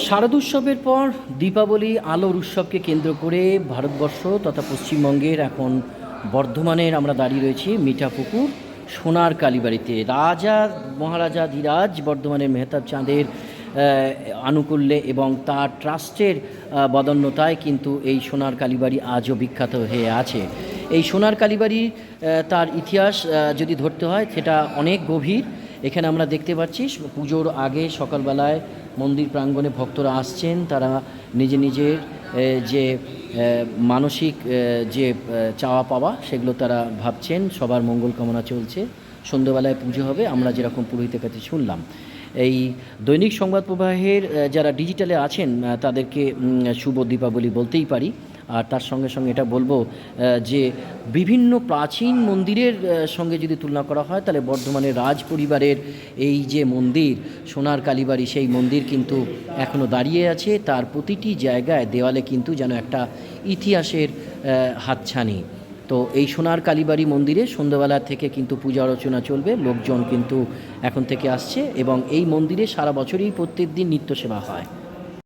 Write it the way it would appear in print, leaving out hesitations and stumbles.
শারদোৎসবের পর দীপাবলি আলোর উৎসবকে কেন্দ্র করে ভারতবর্ষ তথা পশ্চিমবঙ্গের এখন বর্ধমানের আমরা দাঁড়িয়ে রয়েছি মিঠাপুকুর সোনার কালীবাড়িতে। রাজা মহারাজা ধীরাজ বর্ধমানের মেহতাব চাঁদের আনুকূল্যে এবং তার ট্রাস্টের বদান্যতায় কিন্তু এই সোনার কালীবাড়ি আজও বিখ্যাত হয়ে আছে। এই সোনার কালীবাড়ি তার ইতিহাস যদি ধরতে হয় সেটা অনেক গভীর। এখানে আমরা দেখতে পাচ্ছি পুজোর আগে সকালবেলায় মন্দির প্রাঙ্গণে ভক্তরা আসছেন, তারা নিজের যে মানসিক যে চাওয়া পাওয়া সেগুলো তারা ভাবছেন, সবার মঙ্গল কামনা চলছে। সন্ধ্যেবেলায় পুজো হবে, আমরা যেরকম পুরোহিতের কাছে শুনলাম। এই দৈনিক সংবাদ প্রবাহের যারা ডিজিটালে আছেন তাদেরকে শুভ দীপাবলি বলতেই পারি। আর তার সঙ্গে সঙ্গে এটা বলবো যে বিভিন্ন প্রাচীন মন্দিরের সঙ্গে যদি তুলনা করা হয় তাহলে বর্ধমানের রাজ পরিবারের এই যে মন্দির সোনার কালীবাড়ি, সেই মন্দির কিন্তু এখনও দাঁড়িয়ে আছে। তার প্রতিটি জায়গায় দেওয়ালে কিন্তু যেন একটা ইতিহাসের হাতছানি। তো এই সোনার কালীবাড়ি মন্দিরে সন্ধ্যাবেলা থেকে কিন্তু পূজা অর্চনা চলবে, লোকজন কিন্তু এখন থেকে আসছে এবং এই মন্দিরে সারা বছরই প্রত্যেক দিন নিত্য সেবা হয়।